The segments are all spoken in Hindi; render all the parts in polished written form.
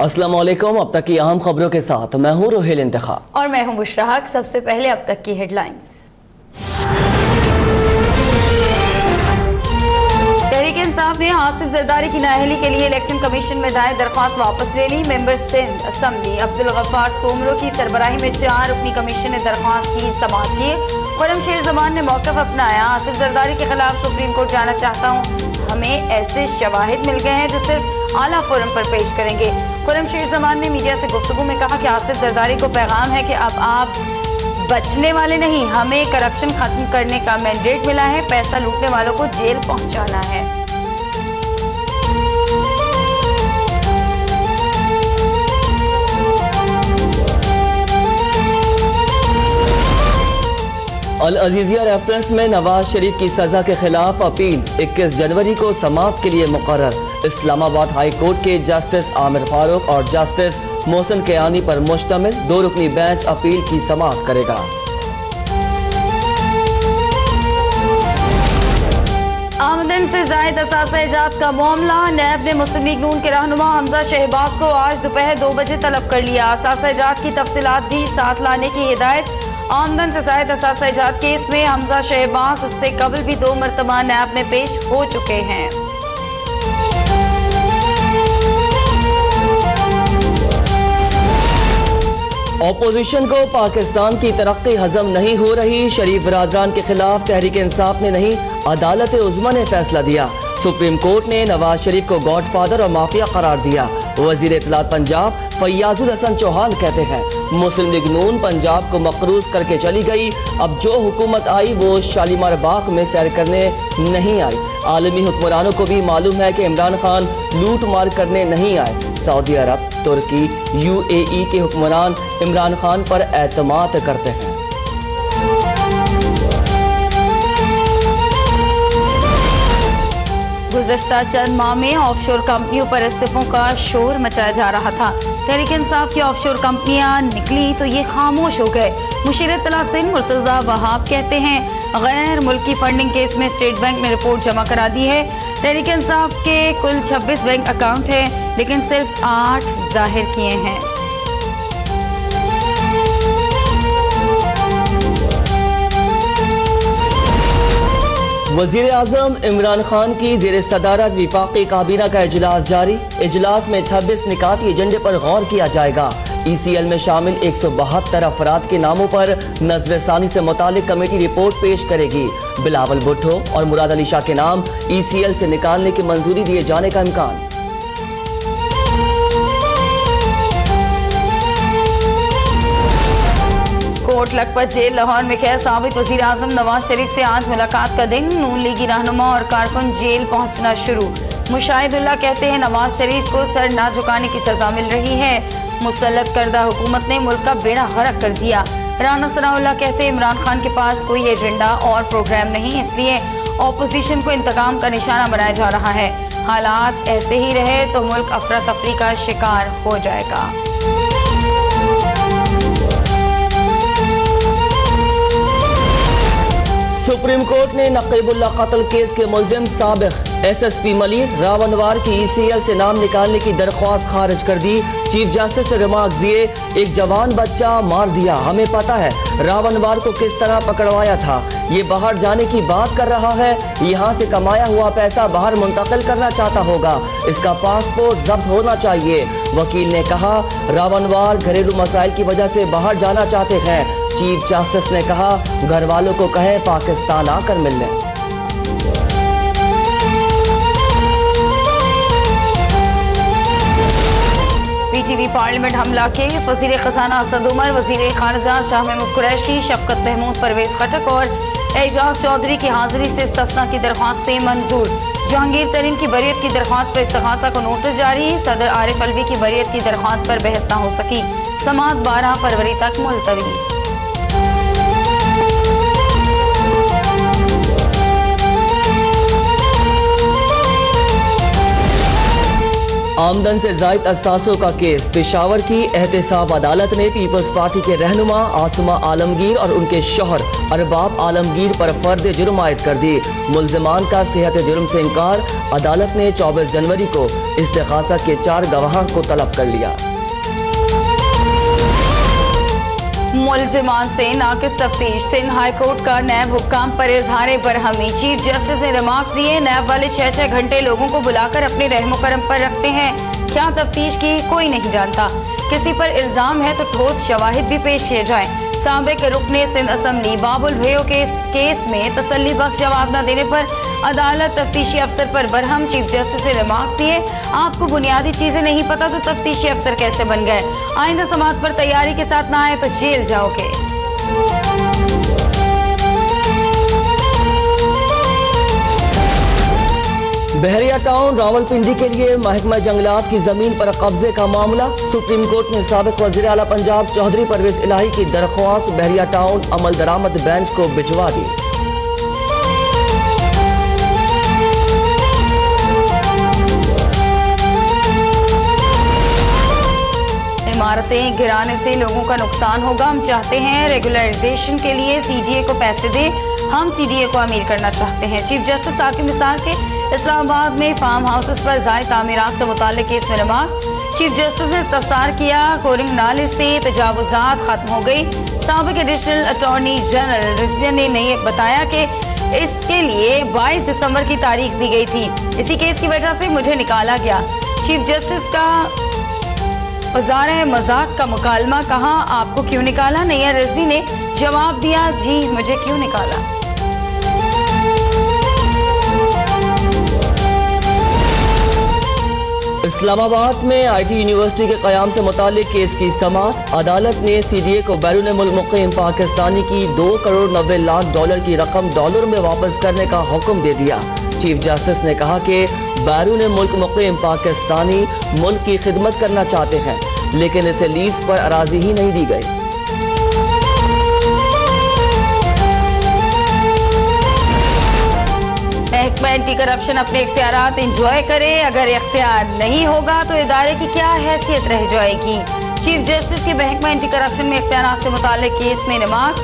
अस्सलाम वालेकुम। अब तक की अहम खबरों के साथ मैं हूँ रोहिल इंतखाब और मैं हूँ मुशरहक। सबसे पहले अब तक की हेडलाइंस। तहरीक इंसाफ ने आसिफ जरदारी की नाअहली के लिए इलेक्शन कमीशन में दायर दरख्वास्त वापस ले ली। मेंबर सिंध असम्बली अब्दुल गफ्फार सोमरो की सरबराही में 4 रुकनी कमीशन ने दरख्वास्त की समाअत की। खुर्रमशेर जमान ने मौक़िफ़ अपनाया। आसिफ जरदारी के खिलाफ सुप्रीम कोर्ट जाना चाहता हूँ, हमें ऐसे शवाहिद मिल गए हैं जो सिर्फ आला फोरम पर पेश करेंगे। खुर्रमशेर जमान ने मीडिया से गुफ्तगू में कहा कि आसिफ जरदारी को पैगाम है कि अब आप बचने वाले नहीं, हमें करप्शन खत्म करने का मैंडेट मिला है, पैसा लूटने वालों को जेल पहुंचाना है। अल अजीजिया रेफरेंस में नवाज शरीफ की सजा के खिलाफ अपील 21 जनवरी को समाअत के लिए मुकर्रर। इस्लामाबाद हाई कोर्ट के जस्टिस आमिर फारूक और जस्टिस मोहसिन कियानी पर मुश्तमिल 2 रुकनी बेंच अपील की समाअत करेगा। आमदन से जायद असासा-ए-जात का मामला। नैब ने मुस्लिम लीग नून के रहनुमा हमजा शहबाज को आज दोपहर 2 बजे तलब कर लिया। असासा-ए-जात की तफसीलात भी साथ लाने की हिदायत। आमदन से जायद असासा-ए-जात केस में हमजा शहबाज इससे कबल भी 2 मरतबा नैब में पेश हो चुके हैं। ऑपोजिशन को पाकिस्तान की तरक्की हजम नहीं हो रही। शरीफ बरादरान के खिलाफ तहरीक इंसाफ ने नहीं, अदालत उज़्मा ने फैसला दिया। सुप्रीम कोर्ट ने नवाज शरीफ को गॉडफादर और माफिया करार दिया। वजीर इत्तलात पंजाब फैयाजुल हसन चौहान कहते हैं, मुस्लिम लीग नून पंजाब को मकरूज करके चली गई, अब जो हुकूमत आई वो शालीमार बाग में सैर करने नहीं आई। आलमी हुक्मरानों को भी मालूम है कि इमरान खान लूट मार करने नहीं आए। सऊदी अरब, तुर्की, UAE के हुक्मरान इमरान खान पर एतमाद करते हैं। गुज़श्ता चंद माह में ऑफशोर कंपनियों पर इस्तीफों का शोर मचाया जा रहा था। तहरीक इंसाफ की ऑफशोर कंपनियां निकली तो ये खामोश हो गए। मुशीर इत्तला सिंध मुर्तज़ा वहाब कहते हैं, गैर मुल्की फंडिंग केस में स्टेट बैंक में रिपोर्ट जमा करा दी है। तहरीक इंसाफ के कुल 26 बैंक अकाउंट है, लेकिन सिर्फ 8 जाहिर किए हैं। वज़ीर आज़म इमरान खान की ज़ेर सदारत विफाक़ी काबीना का इजलास जारी। इजलास में 26 निकाती एजेंडे पर गौर किया जाएगा। ECL में शामिल 172 अफराद के नामों पर नज़रसानी से मुतालिक कमेटी रिपोर्ट पेश करेगी। बिलावल भुट्टो और मुराद अली शाह के नाम ECL से निकालने की मंजूरी दिए जाने का इम्कान। कोट लखपत जेल लाहौर में कैद साबिक वज़ीर आज़म नवाज शरीफ से आज मुलाकात का दिन। नून लीगी रहनुमा और कारकुन जेल पहुंचना शुरू। मुशाहिदुल्लाह कहते हैं, नवाज शरीफ को सर ना झुकाने की सजा मिल रही है। मुसल्लत करदा हुकूमत ने मुल्क का बेड़ा गर्क कर दिया। राना सनाउल्लाह कहते हैं, इमरान खान के पास कोई एजेंडा और प्रोग्राम नहीं, इसलिए ऑपोजिशन को इंतकाम का निशाना बनाया जा रहा है। हालात ऐसे ही रहे तो मुल्क अफरा तफरी का शिकार हो जाएगा। सुप्रीम कोर्ट ने नकीबुल्लाह कत्ल केस के मुल्जिम साबिक SSP मलिक रावनवार की ECL से नाम निकालने की दरख्वास्त खारिज कर दी। चीफ जस्टिस ने रिमार्क दिए, एक जवान बच्चा मार दिया, हमें पता है रावनवार को किस तरह पकड़वाया था। ये बाहर जाने की बात कर रहा है, यहाँ से कमाया हुआ पैसा बाहर मुंतकिल करना चाहता होगा, इसका पासपोर्ट जब्त होना चाहिए। वकील ने कहा, रावनवार घरेलू मसाइल की वजह से बाहर जाना चाहते हैं। चीफ जस्टिस ने कहा, घर वालों को कहें पाकिस्तान आकर मिल लें। PTV पार्लियामेंट हमला केस। वजीर खजाना असद उमर, वजीर खारजा शाह महमूद कुरैशी, शफकत महमूद, परवेज खटक और एजाज चौधरी की हाजिरी से इस्तिस्ना की दरख्वास्तें मंजूर। जहांगीर तरीन की बरियत की दरख्वास्त पर इस्तिगासा को नोटिस जारी। सदर आरिफ अलवी की बरियत की दरख्वास्त पर बहस न हो सकी। समाअत 12 फरवरी तक मुलतवी। आमदन से जायद असासों का केस। पेशावर की एहतसाब अदालत ने पीपल्स पार्टी के रहनुमा आसमा आलमगीर और उनके शौहर अरबाब आलमगीर पर फर्द जुर्म आयद कर दी। मुल्जिमान का सेहत जुर्म से इनकार। अदालत ने 24 जनवरी को इस्तिगासा के 4 गवाहों को तलब कर लिया। मुल्जिमान से नाकिस तफ्तीश। सिंध हाई कोर्ट का नैब हुक्काम पर इजहार बरहमी। चीफ जस्टिस ने रिमार्क्स दिए। नैब वाले 6-6 घंटे लोगों को बुलाकर अपने रहमो करम पर रखते हैं। क्या तफ्तीश की कोई नहीं जानता। किसी पर इल्जाम है तो ठोस शवाहिद भी पेश किए जाए। साबिक रुकने सिंध असम्बली बाबुल भैयो के केस में तसल्ली बख्श जवाब न देने पर अदालत तफ्तीशी अफसर पर बरहम। चीफ जस्टिस ने रिमार्क्स दिए। आपको बुनियादी चीजें नहीं पता तो तफ्तीशी अफसर कैसे बन गए। आइंदा समाअत पर तैयारी के साथ ना आए तो जेल जाओगे। बहरिया टाउन रावलपिंडी के लिए महकमा जंगलात की जमीन पर कब्जे का मामला। सुप्रीम कोर्ट ने साबिक वज़ीर आला पंजाब चौधरी परवेज इलाही की दरख्वास्त बहरिया टाउन अमल दरामद बेंच को भिजवा दी। इमारतें गिराने से लोगों का नुकसान होगा। हम चाहते हैं रेगुलराइजेशन के लिए सीडीए को पैसे दे। हम सीडीए को अमीर करना चाहते हैं। चीफ जस्टिस साकिब निसार के इस्लामाबाद में फार्म हाउसेस पर जायद तामीरात से मुताल्लिक केस में रिमार्क्स। चीफ जस्टिस ने इस्तफसार किया। कोरिंग नाले से तजावुजात खत्म हो गई। साबिक एडिशनल अटॉर्नी जनरल रिजवियन ने बताया कि इसके लिए 22 दिसंबर की तारीख दी गई थी। इसी केस की वजह से मुझे निकाला गया। चीफ जस्टिस का वज़ारे मजाक का मुकालमा। कहा आपको क्यों निकाला। नैया रिजवी ने जवाब दिया जी मुझे क्यों निकाला। इस्लामाबाद में आईटी यूनिवर्सिटी के क़याम से मुताल्लिक केस की समाअत। अदालत ने सीडीए को बैरून मुल्क मुक़ीम पाकिस्तानी की $2 करोड़ 90 लाख की रकम डॉलर में वापस करने का हुक्म दे दिया। चीफ जस्टिस ने कहा कि बैरून मुल्क मुक़ीम पाकिस्तानी मुल्क की खिदमत करना चाहते हैं लेकिन इसे लीज पर अराजी ही नहीं दी गई। महकमा एंटी करप्शन अपने इख्तियारात इंजॉय करे। अगर इख्तियार नहीं होगा तो इदारे की क्या हैसियत रह जाएगी। चीफ जस्टिस के महकमा एंटी करप्शन में इख्तियारात से मुताल्लिक केस में रिमार्क्स।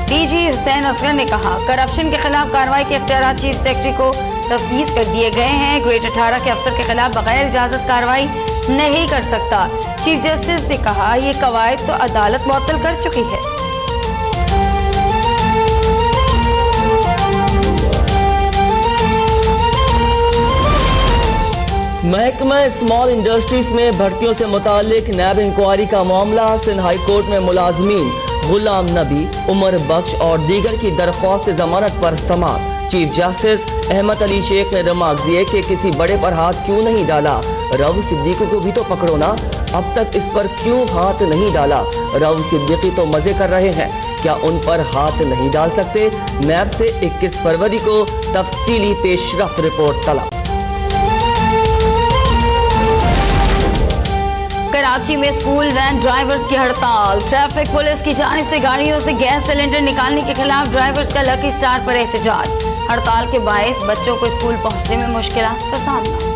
डीजी हुसैन असगर ने कहा करप्शन के खिलाफ कार्रवाई के इख्तियारात चीफ सेक्रेटरी को तफवीज कर दिए गए हैं। ग्रेड 18 के अफसर के खिलाफ बगैर इजाजत कार्रवाई नहीं कर सकता। चीफ जस्टिस ने कहा ये कवायद तो अदालत मुअत्तल कर चुकी है। महकमा स्मॉल इंडस्ट्रीज में भर्तियों से मुतालिक नैब इंक्वायरी का मामला। सिंध हाई कोर्ट में मुलाजमीन गुलाम नबी, उमर बख्श और दीगर की दरख्वास्त जमानत पर समाअत। चीफ जस्टिस अहमद अली शेख ने रिमार्क दिए कि किसी बड़े पर हाथ क्यों नहीं डाला। रऊफ सिद्दीकी को भी तो पकड़ो ना, अब तक इस पर क्यों हाथ नहीं डाला। रऊफ सिद्दीकी तो मजे कर रहे हैं, क्या उन पर हाथ नहीं डाल सकते। नैब से 21 फरवरी को तफसीली पेशरफ्त रिपोर्ट तलब। कराची में स्कूल वैन ड्राइवर्स की हड़ताल। ट्रैफिक पुलिस की जानिब से गाड़ियों से गैस सिलेंडर निकालने के खिलाफ ड्राइवर्स का लकी स्टार पर एहतजाज। हड़ताल के बायस बच्चों को स्कूल पहुंचने में मुश्किलात का सामना।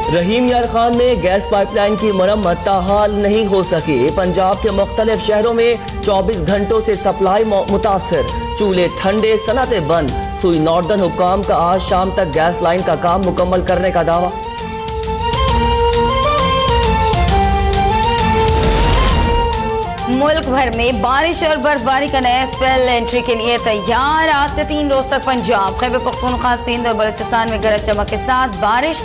रहीम यार खान में गैस पाइपलाइन की मरम्मत ताहाल नहीं हो सकी। पंजाब के मुख्तलिफ शहरों में 24 घंटों से सप्लाई मुतासर। चूल्हे ठंडे, सनतें बंद। सुई नॉर्दर्न हुक्काम का आज शाम तक गैस लाइन का काम मुकम्मल करने का दावा। मुल्क भर में बारिश और बर्फबारी का नया स्पेल एंट्री के लिए तैयार। आज से 3 रोज तक पंजाब, खैबर पख्तूनख्वा, सिंध और बलूचिस्तान में गरज चमक के साथ बारिश।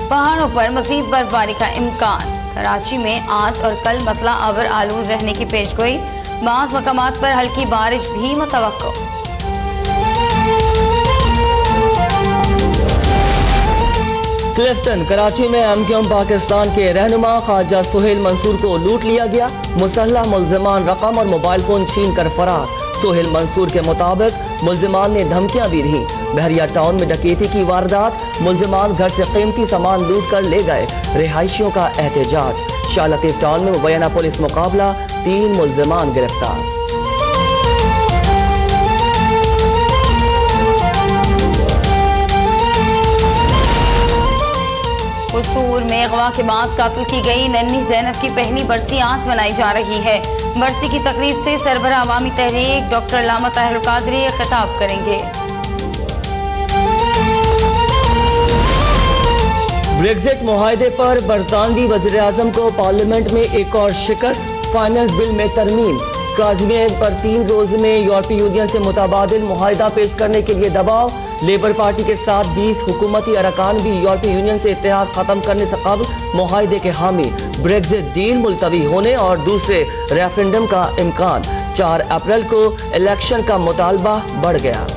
पहाड़ों पर मजीद बर्फबारी का इम्कान। कराची में आज और कल मतला अवर आलूद रहने की पेशगोई। बाज़ मकामात पर हल्की बारिश भी मुतवक्को। क्लिफ्टन कराची में एमक्यूएम पाकिस्तान के रहनुमा ख्वाजा सुहेल मंसूर को लूट लिया गया। मुसल्लह मुल्जिमान रकम और मोबाइल फोन छीन कर फरार। सुहेल मंसूर के मुताबिक मुल्जिमान ने धमकियां भी दी। बहरिया टाउन में डकैती की वारदात, मुल्जिमान घर से कीमती सामान लूट कर ले गए, रिहायशियों का एहतजाज। शाह लतीफ टाउन में मुबैना पुलिस मुकाबला, 3 मुल्जिमान गिरफ्तार। कसूर में अगवा के बाद कत्ल की गई नन्ही ज़ैनब की पहली बरसी आज मनाई जा रही है। बरसी की तकरीब से सरबराह अवामी तहरीक डॉक्टर अल्लामा ताहिर कादरी खिताब करेंगे। ब्रेक्जिट मुआहदे पर बरतानवी वज़ीर-ए-आज़म को पार्लियामेंट में एक और शिकस्त, फाइनेंस बिल में तरमीम। काज़मीन पर 3 रोज में यूरोपीय यूनियन से मुताबादिल मुआहदा पेश करने के लिए दबाव। लेबर पार्टी के साथ 20 हुकूमती अरकान भी यूरोपीय यूनियन से इत्तेहाद खत्म करने से कबल मुआहदे के हामी। ब्रेक्जिट डील मुलतवी होने और दूसरे रेफरेंडम का इम्कान। 4 अप्रैल को इलेक्शन का मुतालबा बढ़ गया।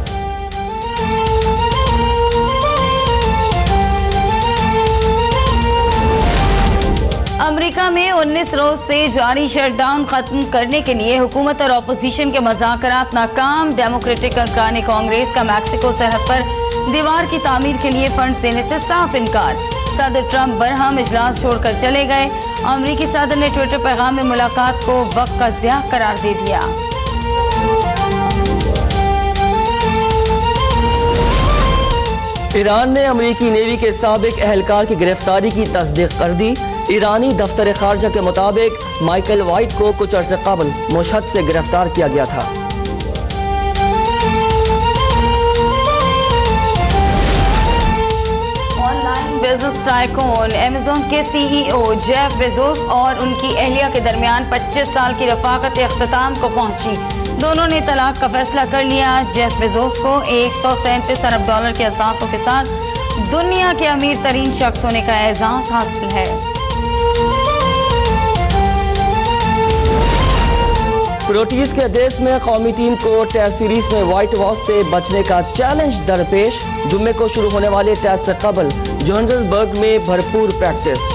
अमेरिका में 19 रोज से जारी शटडाउन खत्म करने के लिए हुकूमत और अपोजिशन के मुज़ाकरात नाकाम। डेमोक्रेटिक अरकान कांग्रेस का मैक्सिको सरहद पर दीवार की तामीर के लिए फंड्स देने से साफ इनकार। सदर ट्रंप बरहम इजलास छोड़कर चले गए। अमेरिकी सदर ने ट्विटर पैगाम में मुलाकात को वक्त का ज़िया करार दे दिया। ईरान ने अमेरिकी नेवी के साबिक एहलकार की गिरफ्तारी की तस्दीक कर दी। ईरानी दफ्तर खारजा के मुताबिक माइकल वाइट को कुछ अरसे कबल मशहद से गिरफ्तार किया गया था। ऑनलाइन बिजनेस टाइकून अमेज़न के सीईओ जेफ बेजोस और उनकी अहलिया के दरमियान 25 साल की रफाकत इख्तिताम को पहुंची। दोनों ने तलाक का फैसला कर लिया। जेफ बेजोस को $137 अरब के असासों के साथ दुनिया के अमीर तरीन शख्स होने का एजाज हासिल है। प्रोटीज के देश में कौमी टीम को टेस्ट सीरीज में व्हाइट वॉश से बचने का चैलेंज दरपेश। जुम्मे को शुरू होने वाले टेस्ट से कबल जोहान्सबर्ग में भरपूर प्रैक्टिस।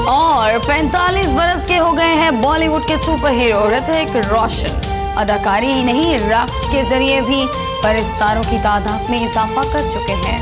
और 45 बरस के हो गए हैं बॉलीवुड के सुपर हीरो ऋतिक रोशन। अदाकारी ही नहीं, रक्स के जरिए भी परस्तारों की तादाद में इजाफा कर चुके हैं।